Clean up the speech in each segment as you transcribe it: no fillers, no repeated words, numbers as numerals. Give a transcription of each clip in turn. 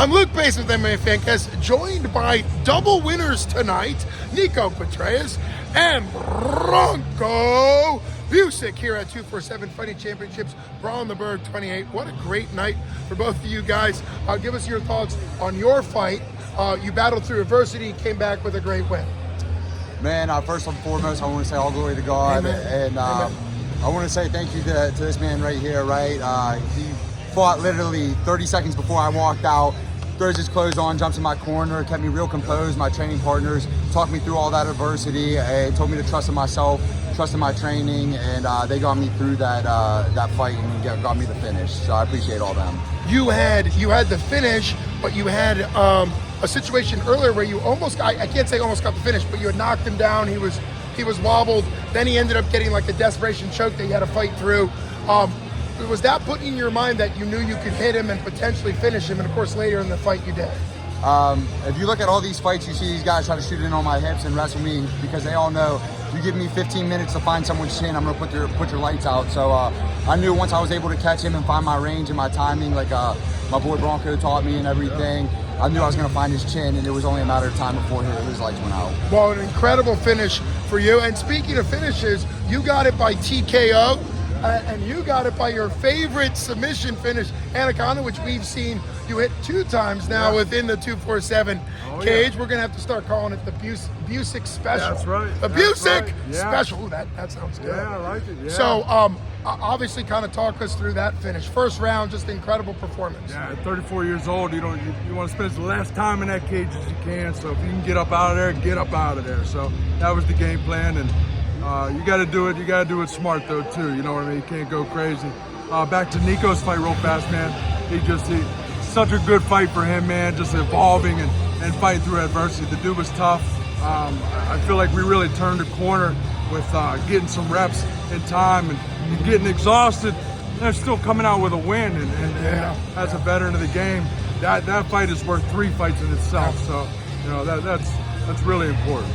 I'm Luke Bass with MMA Fancast, joined by double winners tonight, Niko Petrides and Branko Busick here at 247 Fighting Championships, Brawl in the Burgh 28. What a great night for both of you guys. Give us your thoughts on your fight. You battled through adversity, came back with a great win. Man, first and foremost, I want to say all glory to God. Amen. And I want to say thank you to this man right here, right? He fought literally 30 seconds before I walked out, throws his clothes on, jumps in my corner, kept me real composed. My training partners talked me through all that adversity and told me to trust in myself, trust in my training, and they got me through that fight and got me the finish. So I appreciate all them. You had the finish, but you had a situation earlier where you almost, I can't say almost got the finish, but you had knocked him down. He was wobbled. Then he ended up getting like a desperation choke that you had to fight through. Was that put in your mind that you knew you could hit him and potentially finish him? And of course, later in the fight, you did. If you look at all these fights, you see these guys try to shoot in on my hips and wrestle me because they all know you give me 15 minutes to find someone's chin, I'm gonna put your lights out. So I knew once I was able to catch him and find my range and my timing, like my boy Branko taught me and everything, I knew I was gonna find his chin, and it was only a matter of time before his lights went out. Well, an incredible finish for you. And speaking of finishes, you got it by TKO. And you got it by your favorite submission finish, Anaconda, which we've seen you hit 2 times now within the 247 cage. We're gonna have to start calling it the Busick special. That's right. The Busick special. Ooh, that sounds good. Yeah, I like it. Yeah. So, obviously, kind of talk us through that finish. First round, just incredible performance. Yeah, at 34 years old, you want to spend the last time in that cage as you can. So if you can get up out of there, get up out of there. So that was the game plan, and you got to do it. You got to do it smart though too. You know what I mean? You can't go crazy. Back to Niko's fight real fast, man. He such a good fight for him, man. Just evolving and fighting through adversity. The dude was tough. I feel like we really turned the corner with getting some reps in time and getting exhausted. They're still coming out with a win, and as a veteran of the game, that fight is worth 3 fights in itself. So you know that's really important.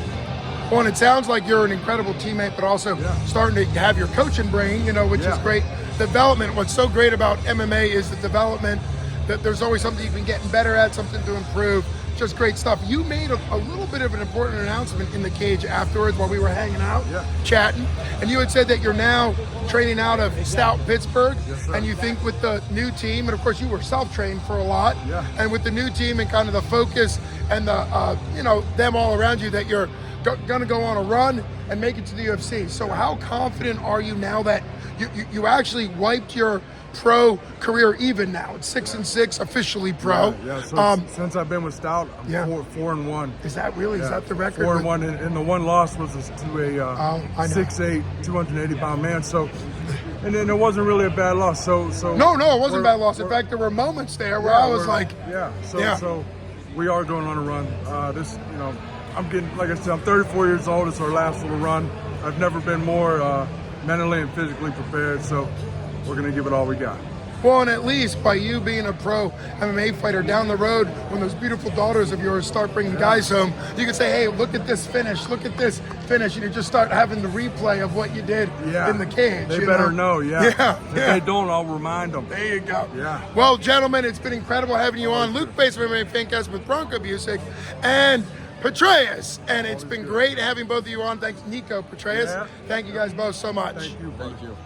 Well, and it sounds like you're an incredible teammate, but also starting to have your coaching brain, which is great. Development, what's so great about MMA is the development, that there's always something you've been getting better at, something to improve. Just great stuff. You made a little bit of an important announcement in the cage afterwards while we were hanging out, chatting, and you had said that you're now training out of Stout, Pittsburgh, and you think with the new team, and of course you were self-trained for a lot, and with the new team and kind of the focus and the them all around you, that you're going to go on a run and make it to the UFC. So how confident are you now that you actually wiped your pro career even now? It's 6-6 officially pro. So since I've been with Stout, I'm 4-1. Is that really? Is that the record? 4-1, and the one loss was to a 6'8", 280-pound man. So, and then it wasn't really a bad loss. So no, it wasn't a bad loss. In fact, there were moments there where I was like, So we are going on a run. I'm getting, like I said, I'm 34 years old. It's our last little run. I've never been more mentally and physically prepared, so we're going to give it all we got. Well, and at least by you being a pro MMA fighter down the road, when those beautiful daughters of yours start bringing guys home, you can say, hey, look at this finish, and you just start having the replay of what you did in the cage. They better know, If they don't, I'll remind them. There you go. Yeah. Well, gentlemen, it's been incredible having you on. Luke Bass of MMA Fancast with Branko Busick and Petrides, and it's been great having both of you on. Thanks, Niko Petrides. Thank you guys both so much. Thank you.